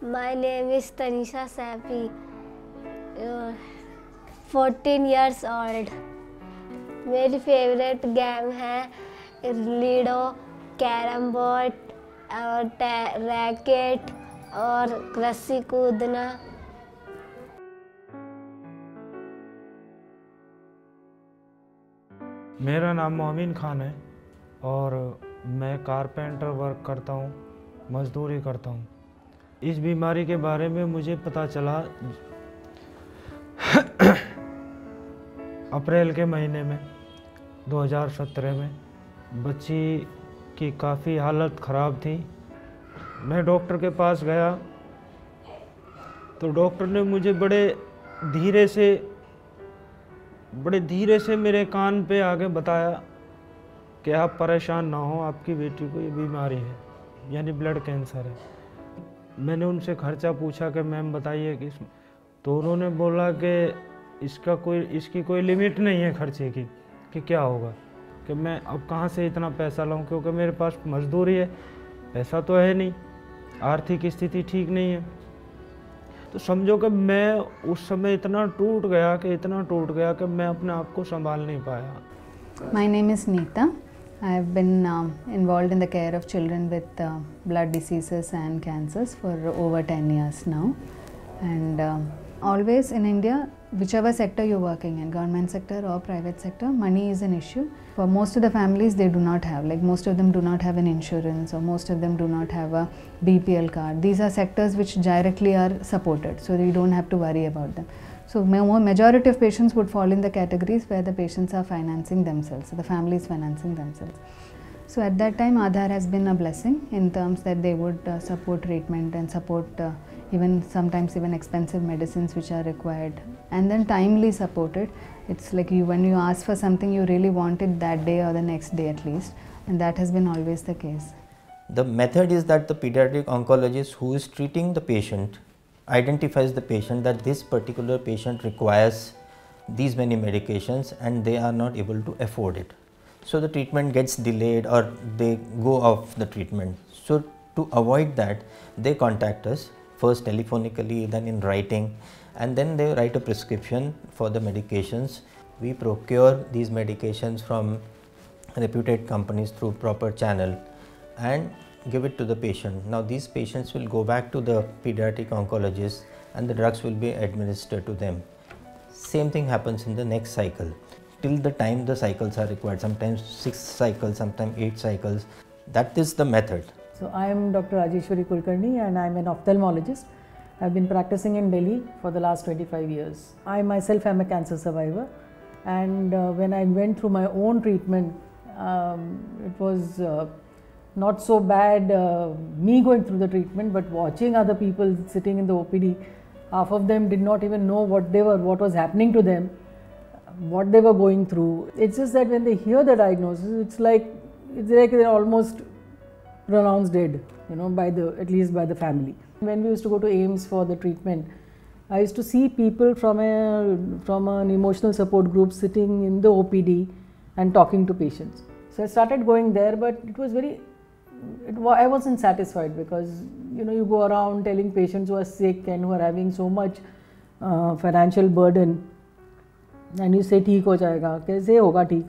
My name is Tanisha Sapi, 14 years old. मेरी favourite game है ludo, carrom board और racket और रस्सी कूदना। मेरा नाम मोमिन खान है और मैं कारपेंटर वर्क करता हूँ, मजदूरी करता हूँ। इस बीमारी के बारे में मुझे पता चला अप्रैल के महीने में 2017 में। बच्ची की काफ़ी हालत ख़राब थी। मैं डॉक्टर के पास गया तो डॉक्टर ने मुझे बड़े धीरे से मेरे कान पे आके बताया कि आप परेशान ना हो, आपकी बेटी को ये बीमारी है, यानी ब्लड कैंसर है। मैंने उनसे खर्चा पूछा कि मैम बताइए तो उन्होंने बोला कि इसकी कोई लिमिट नहीं है खर्चे की, कि क्या होगा, कि मैं अब कहाँ से इतना पैसा लाऊं, क्योंकि मेरे पास मजदूरी है, पैसा तो है नहीं, आर्थिक स्थिति ठीक नहीं है। तो समझो कि मैं उस समय इतना टूट गया कि मैं अपने आप को संभाल नहीं पाया। My name is Neeta. I have been involved in the care of children with blood diseases and cancers for over 10 years now. And always in India, whichever sector you're working in, government sector or private sector, money is an issue. For most of the families, they do not have, like most of them do not have an insurance, or most of them do not have a BPL card. These are sectors which directly are supported, so you don't have to worry about them. So majority of patients would fall in the categories where the patients are financing themselves, so the family is financing themselves. So at that time, Aadhaar has been a blessing in terms that they would support treatment and support sometimes even expensive medicines which are required, and then timely supported. It's like when you ask for something, you really want it that day or the next day at least, and that has been always the case. The method is that the pediatric oncologist who is treating the patient identifies the patient that this particular patient requires these many medications and they are not able to afford it. So the treatment gets delayed or they go off the treatment. So to avoid that, they contact us first telephonically, then in writing, and then they write a prescription for the medications. We procure these medications from reputed companies through proper channel and give it to the patient. Now these patients will go back to the pediatric oncologist and the drugs will be administered to them. Same thing happens in the next cycle till the time the cycles are required, sometimes 6 cycles, sometimes 8 cycles. That is the method. So I am Dr. Rajeshwari Kulkarni and I am an ophthalmologist. I have been practicing in Delhi for the last 25 years. I myself am a cancer survivor, and when I went through my own treatment, it was not so bad me going through the treatment, but watching other people sitting in the OPD, half of them did not even know what was happening to them, what they were going through. It's just that when they hear the diagnosis, it's like they're almost pronounced dead, at least by the family. When we used to go to AIIMS for the treatment, I used to see people from an emotional support group sitting in the OPD and talking to patients. So I started going there, but I wasn't satisfied because you go around telling patients who are sick and who are having so much financial burden, and you say "ठीक हो जाएगा, कैसे होगा ठीक?"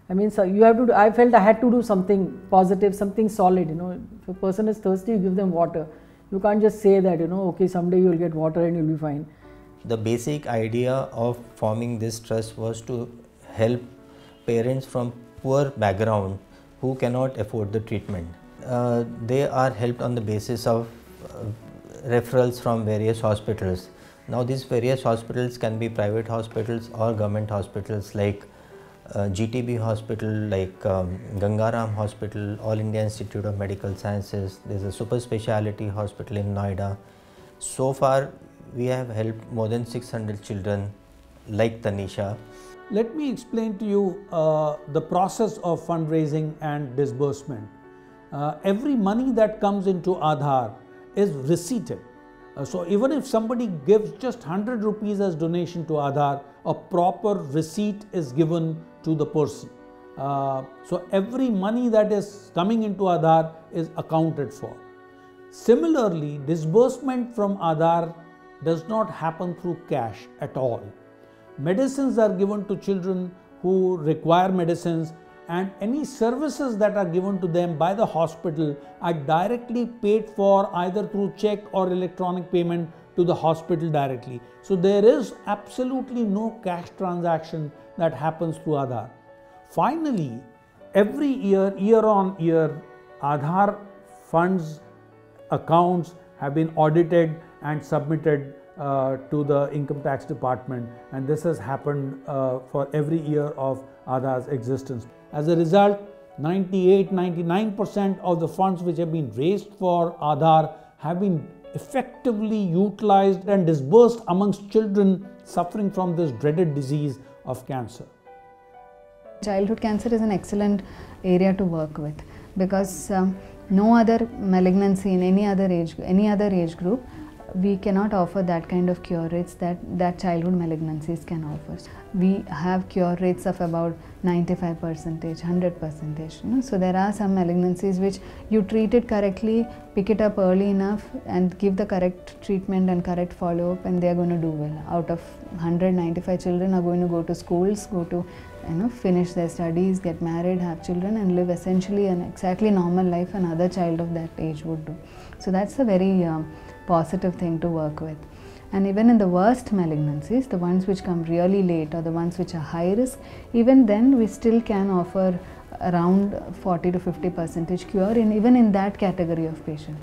I mean, so you have to. I felt I had to do something positive, something solid. If a person is thirsty, you give them water. You can't just say that okay, someday you will get water and you'll be fine. The basic idea of forming this trust was to help parents from poor background who cannot afford the treatment. They are helped on the basis of referrals from various hospitals. Now these various hospitals can be private hospitals or government hospitals like GTB hospital, like Gangaram hospital, All India Institute of Medical Sciences. There is a super speciality hospital in Noida. So far we have helped more than 600 children like Tanisha. Let me explain to you the process of fundraising and disbursement. Every money that comes into Aadhaar is receipted. So even if somebody gives just 100 rupees as donation to Aadhaar, a proper receipt is given to the person. So every money that is coming into Aadhaar is accounted for. Similarly, disbursement from Aadhaar does not happen through cash at all. Medicines are given to children who require medicines, and any services that are given to them by the hospital are directly paid for either through check or electronic payment to the hospital directly. So there is absolutely no cash transaction that happens through Aadhaar. Finally, every year, year on year, Aadhaar funds accounts have been audited and submitted to the income tax department, and this has happened for every year of Aadhaar's existence. As a result, 98-99% of the funds which have been raised for Aadhaar have been effectively utilized and disbursed amongst children suffering from this dreaded disease of cancer. Childhood cancer is an excellent area to work with because no other malignancy in any other age group, we cannot offer that kind of cure rates that childhood malignancies can offer. We have cure rates of about 95%, 100%. So there are some malignancies which you treat it correctly, pick it up early enough and give the correct treatment and correct follow-up, and they are going to do well. Out of 195 children are going to go to schools, go to finish their studies, get married, have children and live essentially an exactly normal life another child of that age would do. So that's a very positive thing to work with. And even in the worst malignancies, the ones which come really late or the ones which are high risk, even then we still can offer around 40 to 50% cure even in that category of patient.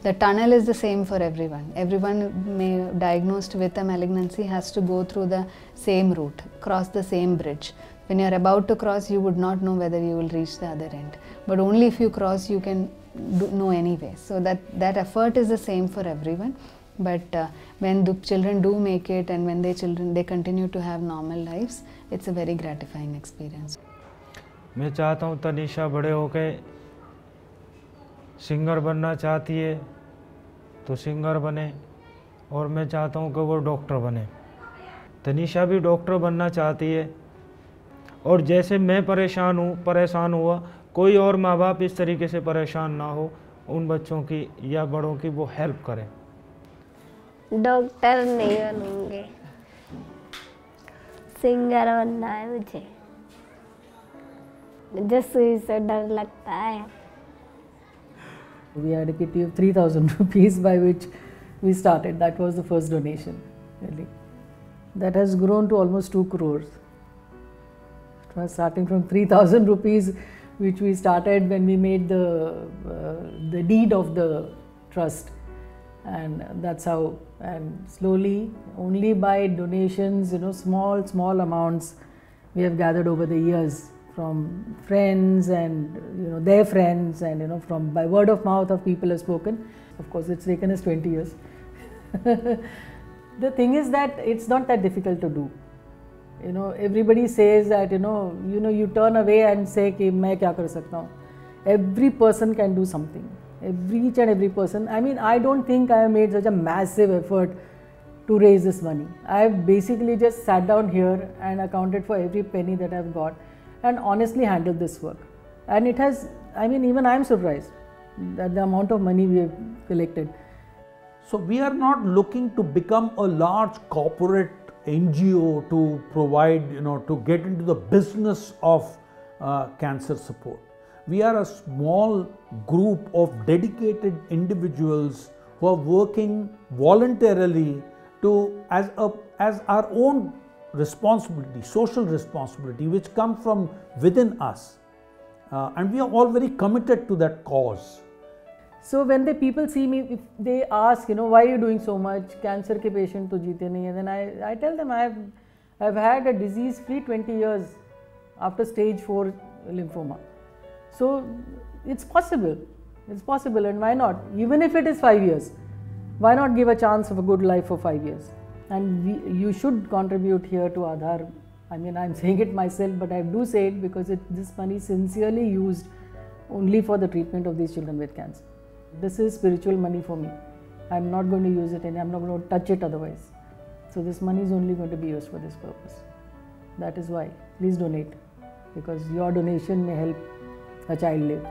The tunnel is the same for everyone. Everyone diagnosed with a malignancy has to go through the same route, cross the same bridge. When you are about to cross, you would not know whether you will reach the other end. But only if you cross, you can know anyway. So that effort is the same for everyone. But when the children do make it and when they continue to have normal lives, it's a very gratifying experience. मैं चाहता हूँ तनीषा बड़े होके singer बनना चाहती है तो singer बने, और मैं चाहता हूँ कि वो डॉक्टर बने। तनीषा भी डॉक्टर बनना चाहती है, और जैसे मैं परेशान हुआ, कोई और माँ बाप इस तरीके से परेशान ना हो, उन बच्चों की या बड़ों की वो हेल्प करें। डॉक्टर नहीं बनूंगे, सिंगर बनना है मुझे। मुझे सुई से डर लगता है। We had a kitty of 3,000 rupees by which we started. That was the first donation, really. That has grown to almost 2 crores. It was starting from 3,000 rupees, which we started when we made the deed of the trust, and that's how. And slowly, only by donations, small amounts, we have gathered over the years from friends and their friends, and from by word of mouth of people have spoken. Of course, it's taken us 20 years. The thing is that it's not that difficult to do. Everybody says that you turn away and say कि मैं क्या कर सकता हूँ. Every person can do something. Each and every person. I mean, I don't think I have made such a massive effort to raise this money. I have basically just sat down here and accounted for every penny that I've got and honestly handled this work. And it has, I mean, even I am surprised at the amount of money we have collected. So we are not looking to become a large corporate NGO to provide, to get into the business of cancer support. We are a small group of dedicated individuals who are working voluntarily to as our own responsibility, social responsibility, which comes from within us, and we are all very committed to that cause. So when the people see me, if they ask, why are you doing so much? Cancer ke patient to jeete nahi hai. Then I tell them I've had a disease-free 20 years after stage 4 lymphoma. So it's possible, and why not? Even if it is 5 years, why not give a chance of a good life for 5 years? And you should contribute here to Aadhaar. I mean, I'm saying it myself, but I do say it because this money is sincerely used only for the treatment of these children with cancer. This is spiritual money for me. I'm not going to use it and I'm not going to touch it otherwise. So this money is only going to be used for this purpose. That is why. Please donate, because your donation may help a child live.